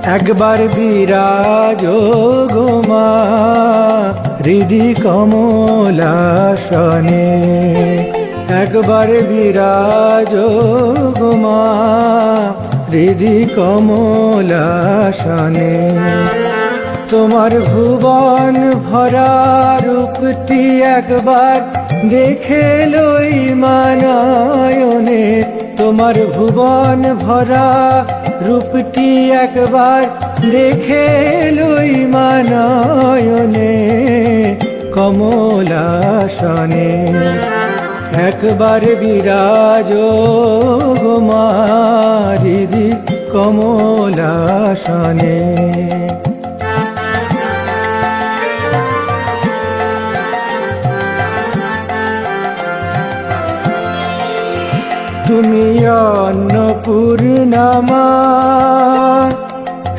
একবার বিরাজ গো মা হৃদি কমলাসনে, একবার বিরাজ গো মা হৃদি কমলাসনে। তোমার ভুবন ভরা রূপটি একবার দেখে লই মানয়নে, তোমার ভুবন ভরা রূপটি একবার দেখে লই মানয়নে কমলাসনে। একবার বিরাজ গো মা হৃদি কমলাসনে। তুমি অন্নপূর্ণা মা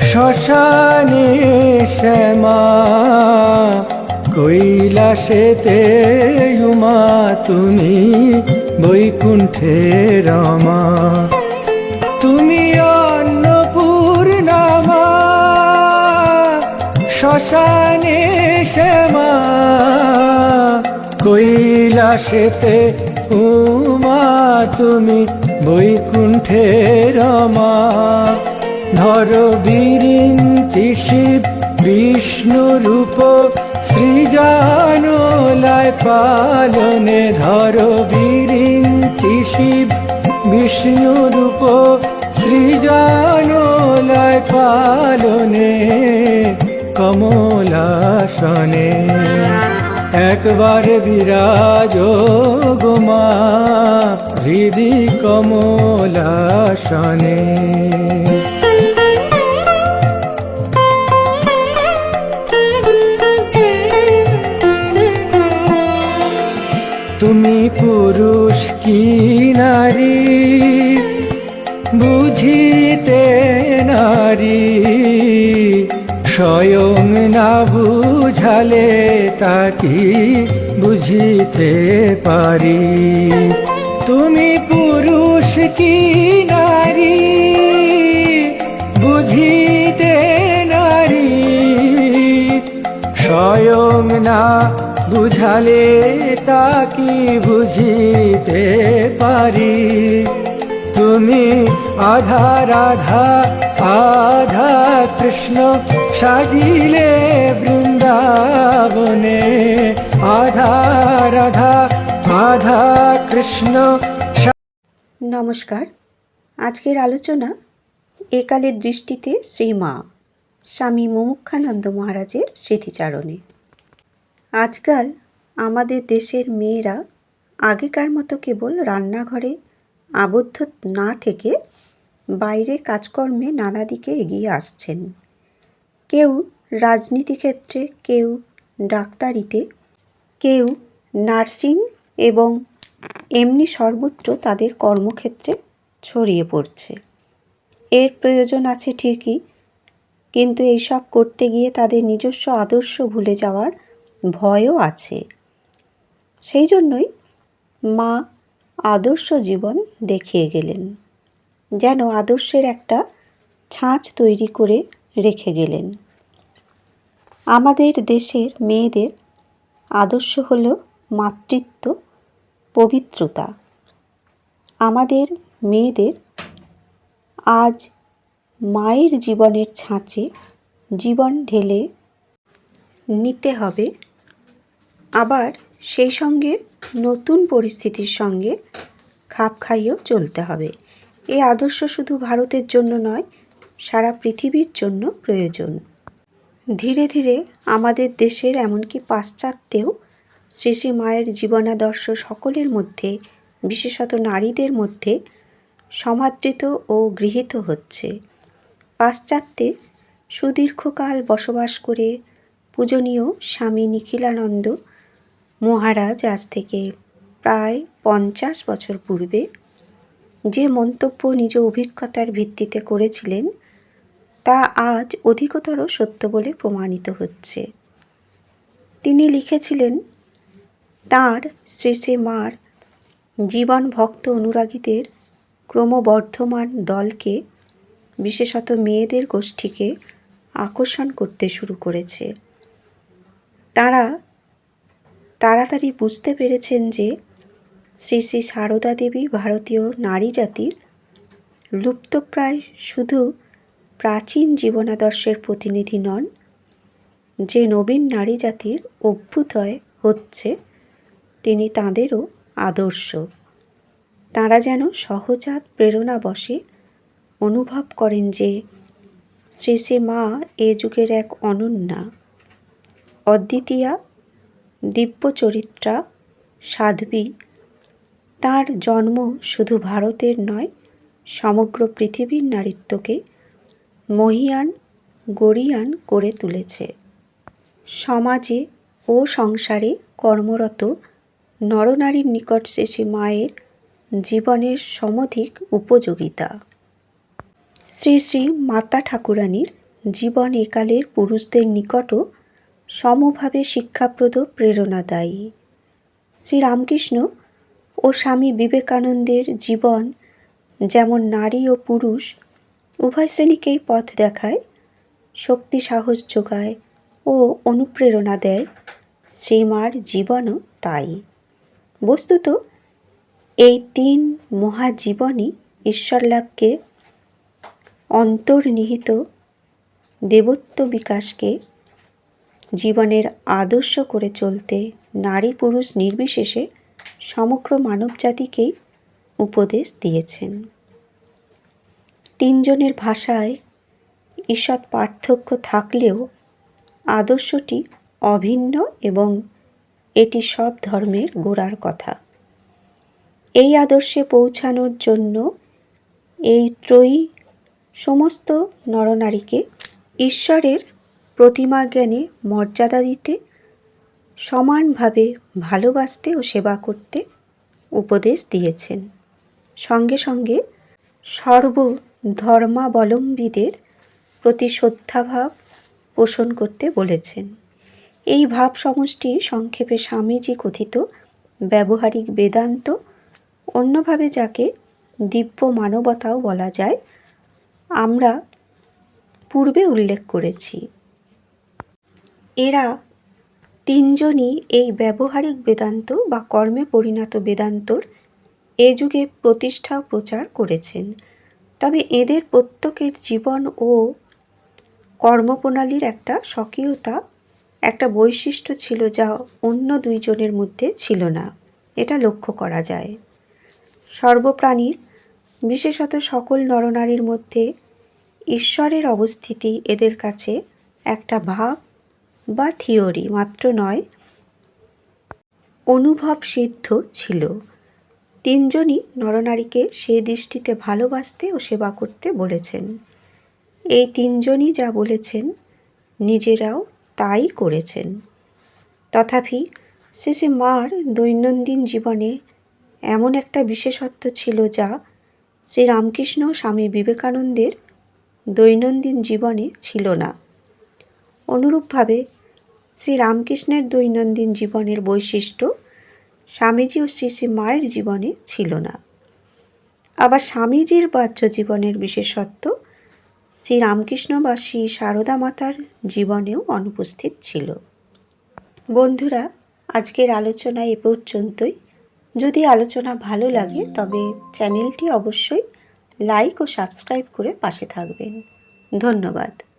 শ্মশানে শ্যামা, কৈলাসেতে উমা তুমি বৈকুণ্ঠে রমা। তুমি অন্নপূর্ণা মা শ্মশানে শ্যামা, কৈলাসেতে উমা তুমি বৈকুণ্ঠে রমা। ধর বিরিঞ্চি শিব বিষ্ণু রূপ সৃজনলয় পালনে, ধর বিরিঞ্চি শিব বিষ্ণু রূপ সৃজনলয় পালনে কমলাসনে। একবার বিরাজ গো মা হৃদি কমলাসনে। তুমি পুরুষ কি নারী বুঝিতে নারী, স্বয়ং না বুঝালে তাকি বুঝিতে পারি। তুমি পুরুষ কি নারী বুঝিতে নারী, স্বয়ং না বুঝালে তাকি বুঝিতে পারি। তুমি আধা রাধা আধা কৃষ্ণ সাজিলে বৃন্দাবনে, আধা রাধা আধা কৃষ্ণ। নমস্কার। আজকের আলোচনা একালের দৃষ্টিতে শ্রীমা স্বামী মুমুক্ষানন্দ মহারাজের স্মৃতিচারণে। আজকাল আমাদের দেশের মেয়েরা আগেকার মতো কেবল রান্নাঘরে আবদ্ধ না থেকে বাইরে কাজকর্মে নানা দিকে এগিয়ে আসছেন। কেউ রাজনীতি ক্ষেত্রে, কেউ ডাক্তারিতে, কেউ নার্সিং এবং এমনি সর্বত্র তাদের কর্মক্ষেত্রে ছড়িয়ে পড়ছে। এর প্রয়োজন আছে ঠিকই, কিন্তু এইসব করতে গিয়ে তাদের নিজস্ব আদর্শ ভুলে যাওয়ার ভয়ও আছে। সেই জন্যই মা আদর্শ জীবন দেখিয়ে গেলেন, যেন আদর্শের একটা ছাঁচ তৈরি করে রেখে গেলেন। আমাদের দেশের মেয়েদের আদর্শ হল মাতৃত্ব, পবিত্রতা। আমাদের মেয়েদের আজ মায়ের জীবনের ছাঁচে জীবন ঢেলে নিতে হবে, আবার সেই সঙ্গে নতুন পরিস্থিতির সঙ্গে খাপ খাইয়েও চলতে হবে। এই আদর্শ শুধু ভারতের জন্য নয়, সারা পৃথিবীর জন্য প্রয়োজন। ধীরে ধীরে আমাদের দেশের, এমনকি পাশ্চাত্যেও শ্রী শ্রী মায়ের জীবনাদর্শ সকলের মধ্যে, বিশেষত নারীদের মধ্যে সমাদৃত ও গৃহীত হচ্ছে। পাশ্চাত্যে সুদীর্ঘকাল বসবাস করে পূজনীয় স্বামী নিখিলানন্দ মহারাজ আজ থেকে প্রায় 50 বছর পূর্বে যে মন্তব্য নিজ অভিজ্ঞতার ভিত্তিতে করেছিলেন, তা আজ অধিকতর সত্য বলে প্রমাণিত হচ্ছে। তিনি লিখেছিলেন, তাঁর শ্রী শ্রী মার জীবন ভক্ত অনুরাগীদের ক্রমবর্ধমান দলকে বিশেষত মেয়েদের গোষ্ঠীকে আকর্ষণ করতে শুরু করেছে। তারা তাড়াতাড়ি বুঝতে পেরেছেন যে শ্রী শ্রী সারদা দেবী ভারতীয় নারী জাতির লুপ্তপ্রায় শুধু প্রাচীন জীবনাদর্শের প্রতিনিধি নন, যে নবীন নারী জাতির অভ্যুদয় হচ্ছে তিনি তাঁদেরও আদর্শ। তাঁরা যেন সহজাত প্রেরণাবশে অনুভব করেন যে শ্রী শ্রী মা এ যুগের এক অনন্যা, অদ্বিতীয়া, দিব্য চরিত্রা সাধ্বী। তাঁর জন্ম শুধু ভারতের নয়, সমগ্র পৃথিবীর নারীত্বকে মহীয়ান গরীয়ান করে তুলেছে। সমাজে ও সংসারে কর্মরত নরনারীর নিকট শ্রী শ্রী মায়ের জীবনের সমধিক উপযোগিতা। শ্রী শ্রী মাতা ঠাকুরানীর জীবন একালের পুরুষদের নিকটও সমভাবে শিক্ষাপ্রদ প্রেরণাদায়ী। শ্রীরামকৃষ্ণ ও স্বামী বিবেকানন্দের জীবন যেমন নারী ও পুরুষ উভয় শ্রেণীকেই পথ দেখায়, শক্তি সাহস যোগায় ও অনুপ্রেরণা দেয়, শ্রীমার জীবনও তাই। বস্তুত এই তিন মহাজীবনই ঈশ্বরলাভকে, অন্তর্নিহিত দেবত্ব বিকাশকে জীবনের আদর্শ করে চলতে নারী পুরুষ নির্বিশেষে সমগ্র মানবজাতিকেই উপদেশ দিয়েছেন। তিনজনের ভাষায় ঈষৎ পার্থক্য থাকলেও আদর্শটি অভিন্ন এবং এটি সব ধর্মের গোড়ার কথা। এই আদর্শে পৌঁছানোর জন্য এই ত্রয়ী সমস্ত নরনারীকে ঈশ্বরের প্রতিমা জ্ঞানে মর্যাদা দিতে, সমানভাবে ভালোবাসতে ও সেবা করতে উপদেশ দিয়েছেন। সঙ্গে সঙ্গে সর্বধর্মাবলম্বীদের প্রতি শ্রদ্ধাভাব পোষণ করতে বলেছেন। এই ভাব সমষ্টি সংক্ষেপে স্বামীজি কথিত ব্যবহারিক বেদান্ত, অন্যভাবে যাকে দিব্য মানবতাও বলা যায়, আমরা পূর্বে উল্লেখ করেছি। এরা তিনজনই এই ব্যবহারিক বেদান্ত বা কর্মে পরিণত বেদান্তর এ যুগে প্রতিষ্ঠা ও প্রচার করেছেন। তবে এদের প্রত্যেকের জীবন ও কর্মপ্রণালীর একটা স্বকীয়তা, একটা বৈশিষ্ট্য ছিল যা অন্য দুইজনের মধ্যে ছিল না, এটা লক্ষ্য করা যায়। সর্বপ্রাণীর, বিশেষত সকল নরনারীর মধ্যে ঈশ্বরের অবস্থিতি এদের কাছে একটা ভাব বা থিওরি মাত্র নয়, অনুভব সিদ্ধ ছিল। তিনজনই নরনারীকে সেই দৃষ্টিতে ভালোবাসতে ও সেবা করতে বলেছেন। এই তিনজনই যা বলেছেন নিজেরাও তাই করেছেন। তথাপি শ্রী শ্রী মার দৈনন্দিন জীবনে এমন একটা বিশেষত্ব ছিল যা শ্রীরামকৃষ্ণ স্বামী বিবেকানন্দের দৈনন্দিন জীবনে ছিল না। অনুরূপভাবে শ্রীরামকৃষ্ণের দৈনন্দিন জীবনের বৈশিষ্ট্য স্বামীজি ও শ্রী শ্রী মায়ের জীবনে ছিল না। আবার স্বামীজির বাহ্য জীবনের বিশেষত্ব শ্রীরামকৃষ্ণ বা শ্রী সারদা মাতার জীবনেও অনুপস্থিত ছিল। বন্ধুরা, আজকের আলোচনা এ পর্যন্তই। যদি আলোচনা ভালো লাগে তবে চ্যানেলটি অবশ্যই লাইক ও সাবস্ক্রাইব করে পাশে থাকবেন। ধন্যবাদ।